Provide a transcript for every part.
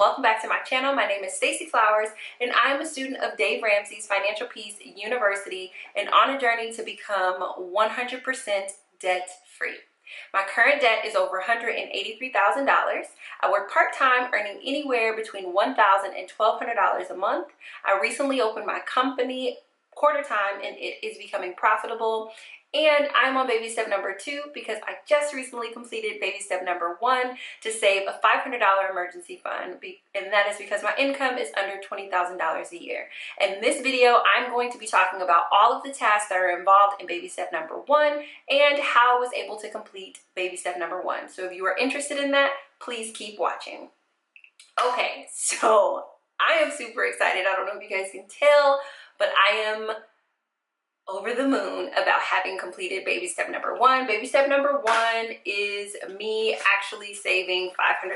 welcome back to my channel. My name is Stacey Flowers and I am a student of Dave Ramsey's Financial Peace University and on a journey to become 100% debt-free. My current debt is over $183,000. I work part-time, earning anywhere between $1,000 and $1,200 a month. I recently opened my company quarter-time and it is becoming profitable. And I'm on baby step number 2 because I just recently completed baby step number 1 to save a $500 emergency fund. And that is because my income is under $20,000 a year. In this video, I'm going to be talking about all of the tasks that are involved in baby step number 1 and how I was able to complete baby step number 1. So if you are interested in that, please keep watching. Okay, so I am super excited. I don't know if you guys can tell, but I am over the moon about having completed baby step number 1. Baby step number 1 is me actually saving $500,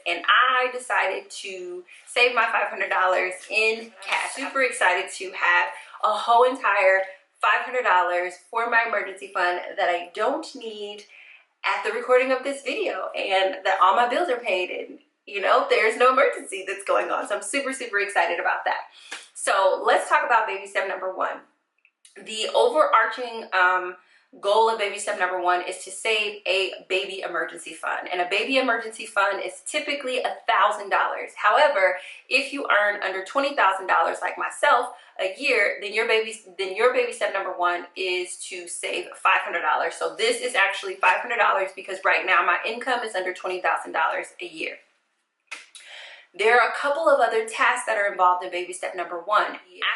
and I decided to save my $500 in cash. Super excited to have a whole entire $500 for my emergency fund that I don't need at the recording of this video, and that all my bills are paid and there's no emergency that's going on. So I'm super excited about that. So let's talk about baby step number 1. The overarching goal of baby step number 1 is to save a baby emergency fund, and a baby emergency fund is typically $1,000. However, if you earn under $20,000 like myself a year, then your baby step number 1 is to save $500. So this is actually $500 because right now my income is under $20,000 a year. There are a couple of other tasks that are involved in baby step number 1.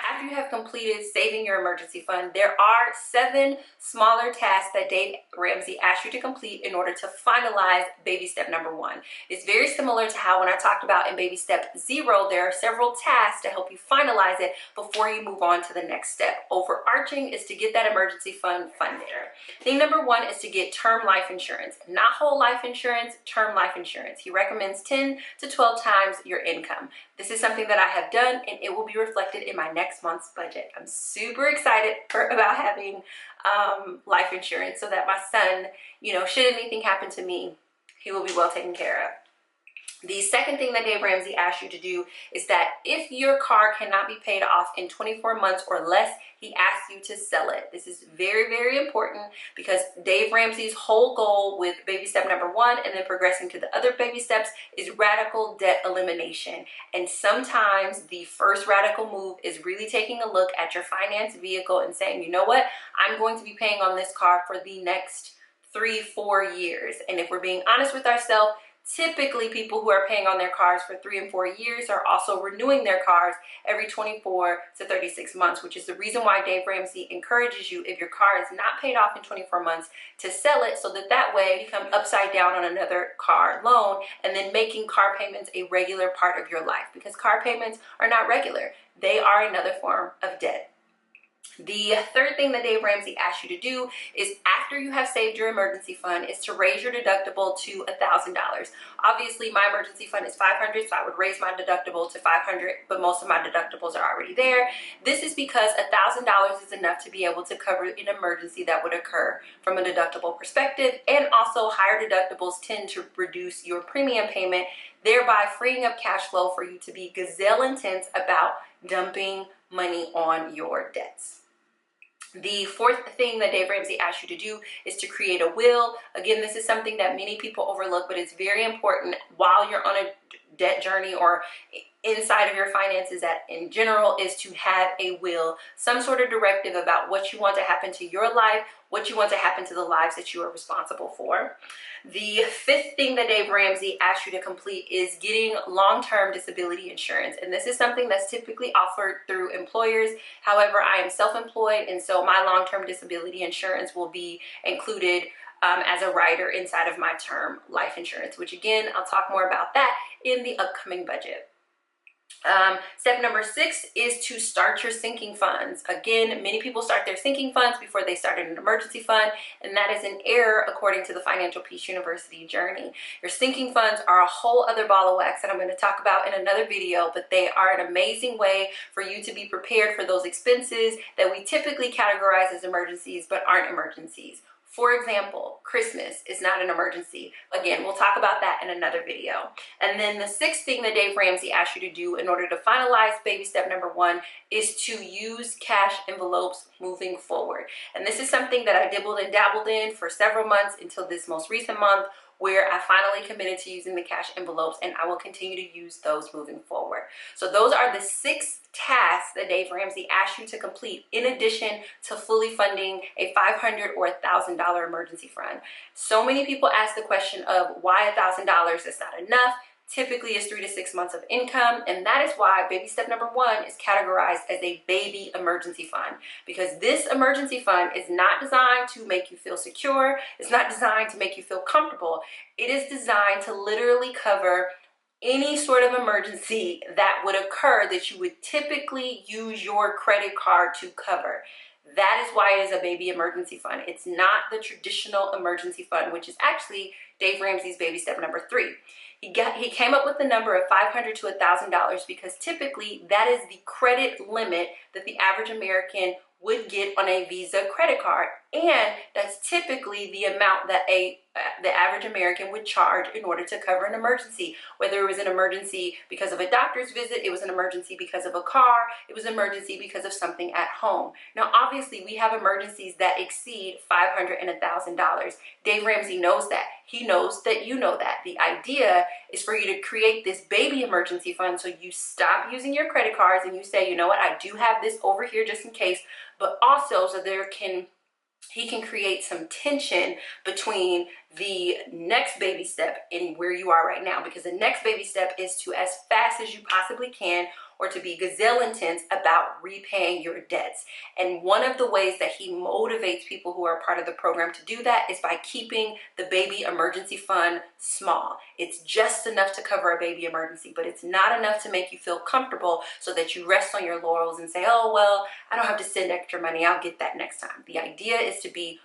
After you have completed saving your emergency fund, there are 7 smaller tasks that Dave Ramsey asked you to complete in order to finalize baby step number 1. It's very similar to how when I talked about in baby step 0, there are several tasks to help you finalize it before you move on to the next step. Overarching is to get that emergency fund funded. Thing number 1 is to get term life insurance, not whole life insurance, term life insurance. He recommends 10 to 12 times your income. This is something that I have done and it will be reflected in my next month's budget. I'm super excited about having life insurance so that my son, should anything happen to me, he will be well taken care of. The second thing that Dave Ramsey asked you to do is that if your car cannot be paid off in 24 months or less, he asks you to sell it. This is very important because Dave Ramsey's whole goal with baby step number 1 and then progressing to the other baby steps is radical debt elimination. And sometimes the first radical move is really taking a look at your finance vehicle and saying, you know what, I'm going to be paying on this car for the next 3-4 years. And if we're being honest with ourselves, typically people who are paying on their cars for 3 and 4 years are also renewing their cars every 24 to 36 months, which is the reason why Dave Ramsey encourages you, if your car is not paid off in 24 months, to sell it so that way you come upside down on another car loan and then making car payments a regular part of your life, because car payments are not regular. They are another form of debt. The third thing that Dave Ramsey asked you to do is, after you have saved your emergency fund, is to raise your deductible to $1,000. Obviously, my emergency fund is $500, so I would raise my deductible to $500, but most of my deductibles are already there. This is because $1,000 is enough to be able to cover an emergency that would occur from a deductible perspective, and also higher deductibles tend to reduce your premium payment, thereby freeing up cash flow for you to be gazelle intense about dumping money on your debts. The fourth thing that Dave Ramsey asked you to do is to create a will. Again, this is something that many people overlook, but it's very important while you're on a debt journey or inside of your finances that in general, is to have a will, some sort of directive about what you want to happen to your life, what you want to happen to the lives that you are responsible for. The fifth thing that Dave Ramsey asked you to complete is getting long-term disability insurance. And this is something that's typically offered through employers. However, I am self-employed, and so my long-term disability insurance will be included as a rider inside of my term life insurance, which again, I'll talk more about that in the upcoming budget. Step number 6 is to start your sinking funds. Again, many people start their sinking funds before they start an emergency fund, and that is an error according to the Financial Peace University journey. Your sinking funds are a whole other ball of wax that I'm going to talk about in another video, but they are an amazing way for you to be prepared for those expenses that we typically categorize as emergencies but aren't emergencies. For example, Christmas is not an emergency. Again, we'll talk about that in another video. And then the sixth thing that Dave Ramsey asked you to do in order to finalize baby step number one is to use cash envelopes moving forward. And this is something that I dibbled and dabbled in for several months until this most recent month, where I finally committed to using the cash envelopes, and I will continue to use those moving forward. So those are the 6 tasks that Dave Ramsey asked you to complete, in addition to fully funding a $500 or $1,000 emergency fund. So many people ask the question of why $1,000 is not enough. Typically is 3 to 6 months of income, and that is why baby step number one is categorized as a baby emergency fund, because this emergency fund is not designed to make you feel secure. It's not designed to make you feel comfortable. It is designed to literally cover any sort of emergency that would occur that you would typically use your credit card to cover. That is why it is a baby emergency fund. It's not the traditional emergency fund, which is actually Dave Ramsey's baby step number 3. He came up with the number of $500 to $1,000 because typically that is the credit limit that the average American would get on a Visa credit card, and that's typically the amount that the average American would charge in order to cover an emergency. Whether it was an emergency because of a doctor's visit, it was an emergency because of a car, it was an emergency because of something at home. Now, obviously, we have emergencies that exceed $500 and $1,000. Dave Ramsey knows that. He knows that you know that. The idea is for you to create this baby emergency fund so you stop using your credit cards and you say, you know what, I do have this over here just in case, but also so he can create some tension between the next baby step and where you are right now, because the next baby step is to, as fast as you possibly can, or to be gazelle intense about repaying your debts. And one of the ways that he motivates people who are part of the program to do that is by keeping the baby emergency fund small. It's just enough to cover a baby emergency, but it's not enough to make you feel comfortable so that you rest on your laurels and say, oh, well, I don't have to send extra money, I'll get that next time. The idea is to be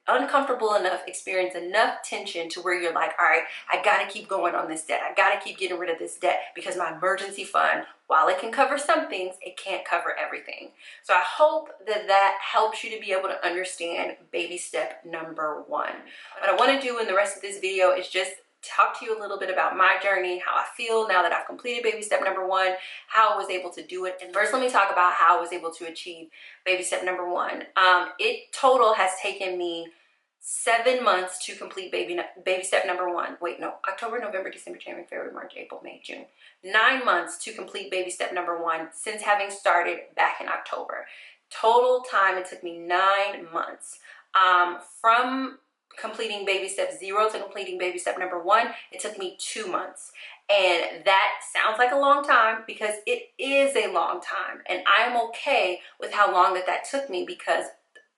uncomfortable enough, experience enough tension to where you're like, all right, I gotta keep going on this debt. I gotta keep getting rid of this debt because my emergency fund, while it can cover some things, it can't cover everything. So I hope that that helps you to be able to understand baby step number 1. What I wanna do in the rest of this video is just talk to you a little bit about my journey, how I feel now that I've completed baby step number 1, how I was able to do it. And first, let me talk about how I was able to achieve baby step number 1. It total has taken me 7 months to complete baby step number 1. Wait, no, October, November, December, January, February, March, April, May, June. 9 months to complete baby step number 1 since having started back in October. Total time, it took me 9 months. From completing baby step 0 to completing baby step number 1, it took me 2 months. And that sounds like a long time because it is a long time. And I am okay with how long that took me because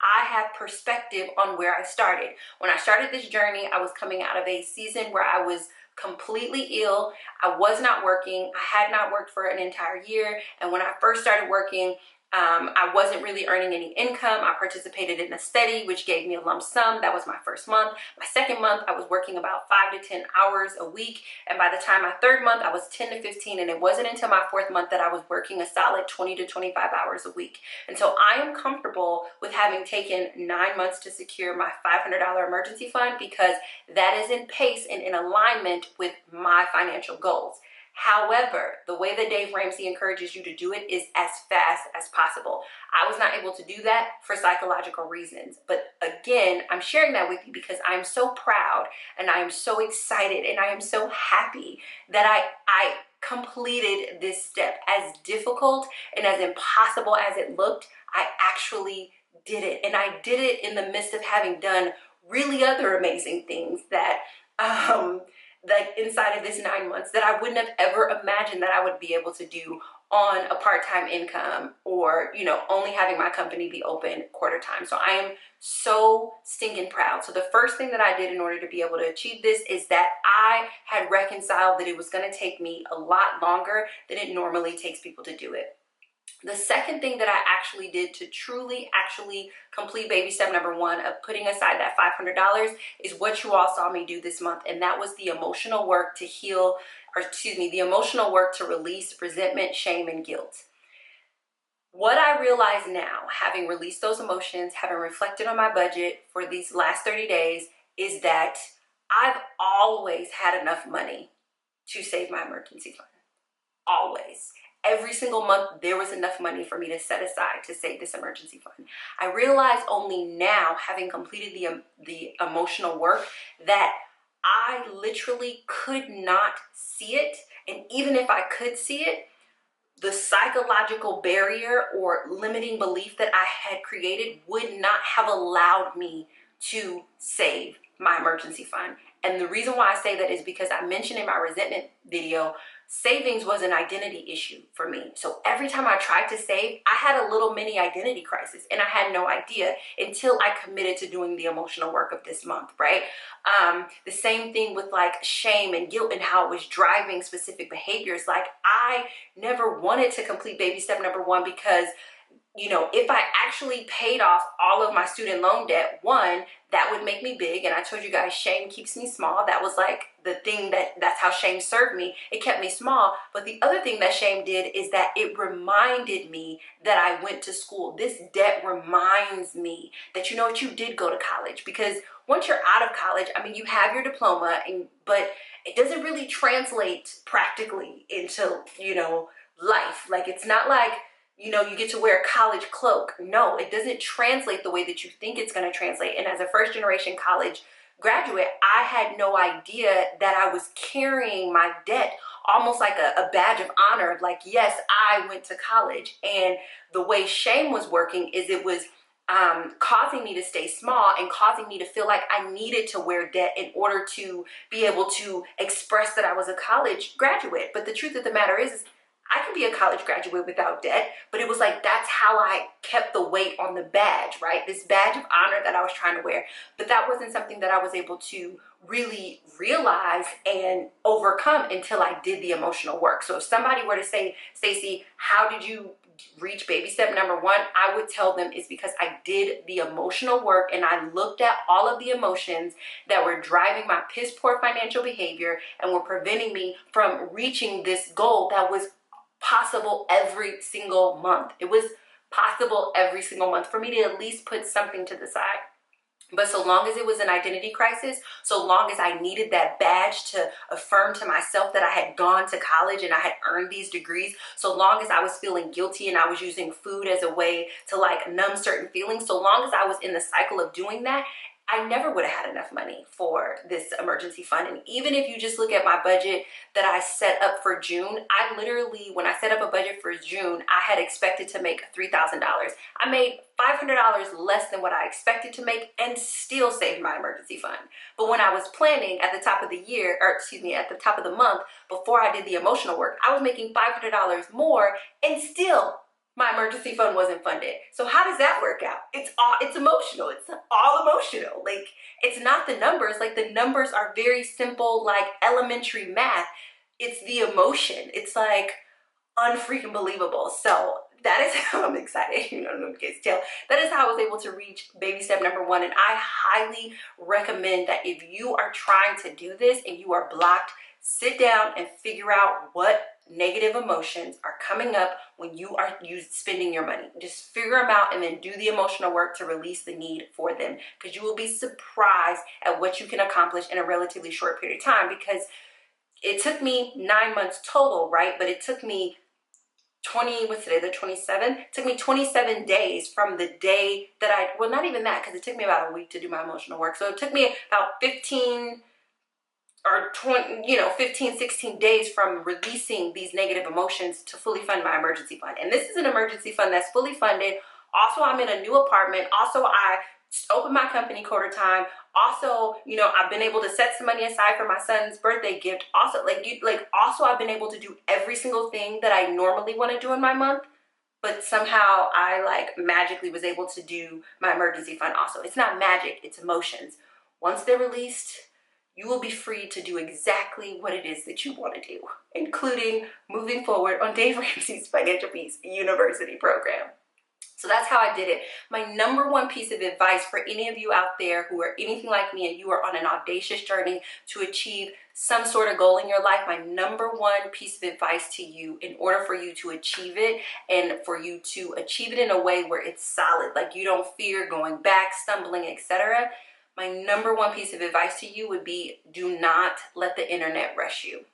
I have perspective on where I started. When I started this journey, I was coming out of a season where I was completely ill. I was not working. I had not worked for an entire year. And when I first started working, I wasn't really earning any income. I participated in a study, which gave me a lump sum. That was my first month. My second month, I was working about 5 to 10 hours a week. And by the time my third month, I was 10 to 15. And it wasn't until my fourth month that I was working a solid 20 to 25 hours a week. And so I am comfortable with having taken 9 months to secure my $500 emergency fund because that is in pace and in alignment with my financial goals. However, the way that Dave Ramsey encourages you to do it is as fast as possible. I was not able to do that for psychological reasons. But again, I'm sharing that with you because I'm so proud and I am so excited and I am so happy that I completed this step. As difficult and as impossible as it looked, I actually did it. And I did it in the midst of having done really other amazing things that like inside of this 9 months that I wouldn't have ever imagined that I would be able to do on a part-time income or, you know, only having my company be open quarter time. So I am so stinking proud. So the first thing that I did in order to be able to achieve this is that I had reconciled that it was going to take me a lot longer than it normally takes people to do it. The second thing that I actually did to truly complete baby step number 1 of putting aside that $500 is what you all saw me do this month. And that was the emotional work to heal, or excuse me, the emotional work to release resentment, shame, and guilt. What I realize now, having released those emotions, having reflected on my budget for these last 30 days, is that I've always had enough money to save my emergency fund. Always. Every single month, there was enough money for me to set aside to save this emergency fund. I realize only now, having completed the emotional work, that I literally could not see it. And even if I could see it, the psychological barrier or limiting belief that I had created would not have allowed me to save my emergency fund. And the reason why I say that is because I mentioned in my resentment video, savings was an identity issue for me. So every time I tried to save, I had a little mini identity crisis, and I had no idea until I committed to doing the emotional work of this month, right? The same thing with like shame and guilt and how it was driving specific behaviors. Like, I never wanted to complete baby step number 1 because, you know, if I actually paid off all of my student loan debt, one, that would make me big. And I told you guys, shame keeps me small. That was like the thing that's how shame served me. It kept me small. But the other thing that shame did is that it reminded me that I went to school. This debt reminds me that, you know what, you did go to college. Because once you're out of college, I mean, you have your diploma, but it doesn't really translate practically into, you know, life. Like, it's not like, you know, you get to wear a college cloak. No, it doesn't translate the way that you think it's going to translate. And as a first generation college graduate, I had no idea that I was carrying my debt almost like a badge of honor. Like, yes, I went to college. And the way shame was working is it was causing me to stay small and causing me to feel like I needed to wear debt in order to be able to express that I was a college graduate. But the truth of the matter is I can be a college graduate without debt, but it was like, that's how I kept the weight on the badge, right? This badge of honor that I was trying to wear. But that wasn't something that I was able to really realize and overcome until I did the emotional work. So if somebody were to say, Stacey, how did you reach baby step number 1? I would tell them it's because I did the emotional work and I looked at all of the emotions that were driving my piss poor financial behavior and were preventing me from reaching this goal that was possible every single month. It was possible every single month for me to at least put something to the side. But so long as it was an identity crisis, so long as I needed that badge to affirm to myself that I had gone to college and I had earned these degrees, so long as I was feeling guilty and I was using food as a way to like numb certain feelings, so long as I was in the cycle of doing that, I never would have had enough money for this emergency fund. And even if you just look at my budget that I set up for June, I literally, when I set up a budget for June, I had expected to make $3,000. I made $500 less than what I expected to make and still saved my emergency fund. But when I was planning at the top of the year, or excuse me, at the top of the month, before I did the emotional work, I was making $500 more and still my emergency fund wasn't funded. So how does that work out? It's emotional. It's all emotional. Like, it's not the numbers. Like, the numbers are very simple, like elementary math. It's the emotion. It's like unfreaking believable. So that is how I'm excited. You know, no kids tell. That is how I was able to reach baby step number 1. And I highly recommend that if you are trying to do this and you are blocked, sit down and figure out what negative emotions are coming up when you are spending your money. Just figure them out and then do the emotional work to release the need for them, because you will be surprised at what you can accomplish in a relatively short period of time. Because it took me 9 months total, right? But it took me what's today, the 27th? It took me 27 days from the day that well, not even that, because it took me about a week to do my emotional work. So it took me about 15 or 20, 15, 16 days from releasing these negative emotions to fully fund my emergency fund. And this is an emergency fund that's fully funded. Also, I'm in a new apartment. Also, I opened my company quarter time. Also, I've been able to set some money aside for my son's birthday gift. Also, also I've been able to do every single thing that I normally want to do in my month. But somehow I magically was able to do my emergency fund also. It's not magic, it's emotions. Once they're released, you will be free to do exactly what it is that you want to do, including moving forward on Dave Ramsey's Financial Peace University program. So that's how I did it. My number one piece of advice for any of you out there who are anything like me and you are on an audacious journey to achieve some sort of goal in your life, my number one piece of advice to you, in order for you to achieve it and for you to achieve it in a way where it's solid, like you don't fear going back, stumbling, etc., my number one piece of advice to you would be, do not let the internet rush you.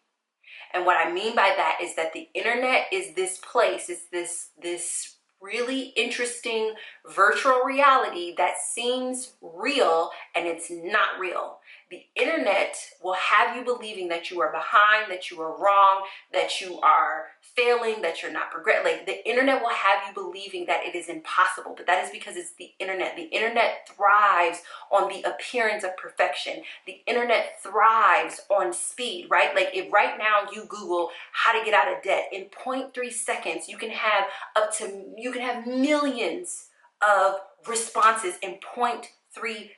And what I mean by that is that the internet is this place, it's this really interesting virtual reality that seems real and it's not real. The internet will have you believing that you are behind, that you are wrong, that you are failing, that you're not progressing. Like, the internet will have you believing that it is impossible, but that is because it's the internet. The internet thrives on the appearance of perfection. The internet thrives on speed, right? Like, if right now you Google how to get out of debt, in 0.3 seconds, you can have millions of responses in 0.3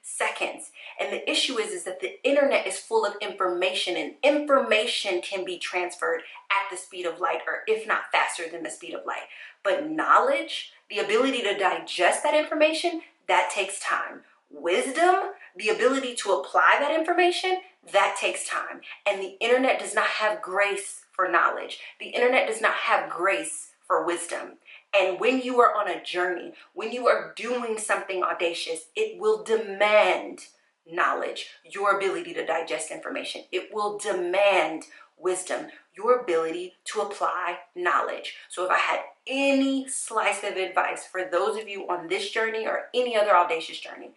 seconds. And the issue is that the internet is full of information, and information can be transferred at the speed of light, or if not faster than the speed of light. But knowledge, the ability to digest that information, that takes time. Wisdom, the ability to apply that information, that takes time. And the internet does not have grace for knowledge. The internet does not have grace for wisdom. And when you are on a journey, when you are doing something audacious, it will demand knowledge, your ability to digest information. It will demand wisdom, your ability to apply knowledge. So if I had any slice of advice for those of you on this journey or any other audacious journey,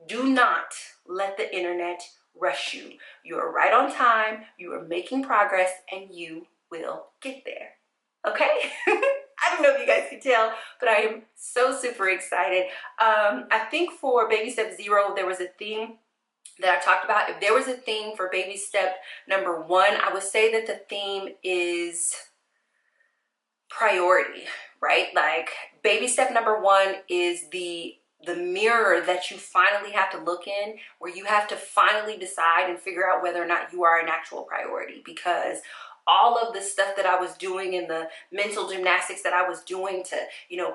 do not let the internet rush you. You are right on time, you are making progress, and you will get there. Okay? I don't know if you guys can tell, but I am so super excited. I think for baby step 0, there was a theme that I talked about. If there was a theme for baby step number 1, I would say that the theme is priority, right? Like, baby step number 1 is the mirror that you finally have to look in, where you have to finally decide and figure out whether or not you are an actual priority. Because all of the stuff that I was doing and the mental gymnastics that I was doing to,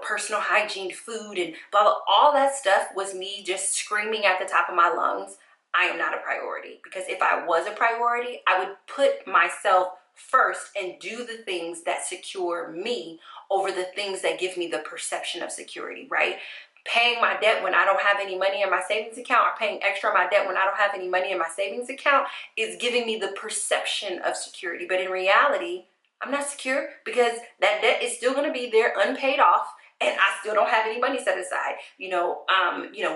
personal hygiene, food, and blah, blah, all that stuff was me just screaming at the top of my lungs, I am not a priority. Because if I was a priority, I would put myself first and do the things that secure me over the things that give me the perception of security, right? Paying my debt when I don't have any money in my savings account, or paying extra on my debt when I don't have any money in my savings account, is giving me the perception of security. But in reality, I'm not secure, because that debt is still going to be there unpaid off, and I still don't have any money set aside.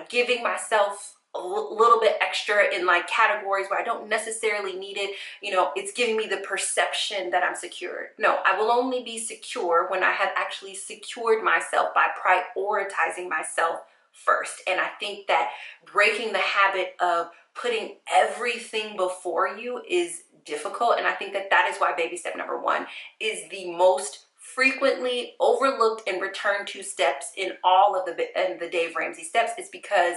Giving myself a little bit extra in like categories where I don't necessarily need it, it's giving me the perception that I'm secure. No, I will only be secure when I have actually secured myself by prioritizing myself first. And I think that breaking the habit of putting everything before you is difficult. And I think that that is why baby step number 1 is the most frequently overlooked and returned to steps in all of the Dave Ramsey steps. Is because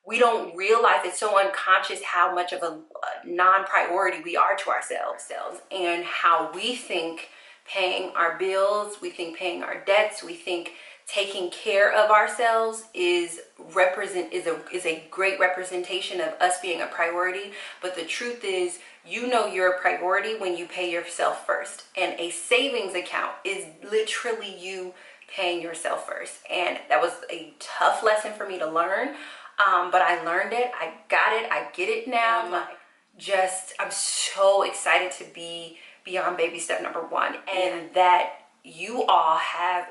we don't realize, it's so unconscious how much of a non-priority we are to ourselves, and how we think paying our bills, we think paying our debts, we think taking care of ourselves is a great representation of us being a priority. But the truth is, you're a priority when you pay yourself first. And a savings account is literally you paying yourself first. And that was a tough lesson for me to learn. But I learned it, I got it, I get it now. I'm so excited to be beyond baby step number 1, and that you all have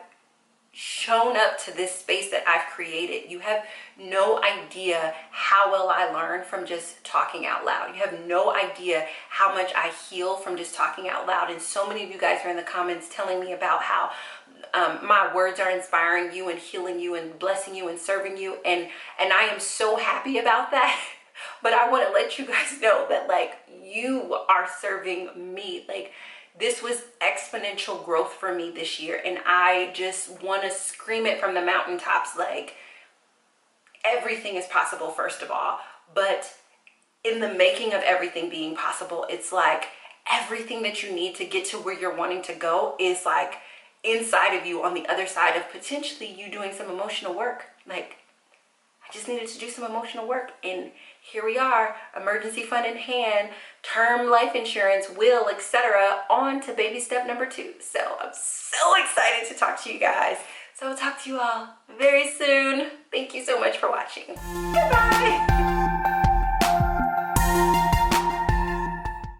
shown up to this space that I've created. You have no idea how well I learn from just talking out loud. You have no idea how much I heal from just talking out loud. And so many of you guys are in the comments telling me about how my words are inspiring you and healing you and blessing you and serving you, and I am so happy about that. But I want to let you guys know that, like, you are serving me. Like, this was exponential growth for me this year, and I just want to scream it from the mountaintops. Like, everything is possible, first of all, but in the making of everything being possible, it's like everything that you need to get to where you're wanting to go is like inside of you on the other side of potentially you doing some emotional work. Like, I just needed to do some emotional work, and here we are, emergency fund in hand, term life insurance, will, etc., on to baby step number 2. So I'm so excited to talk to you guys. So I'll talk to you all very soon. Thank you so much for watching. Goodbye.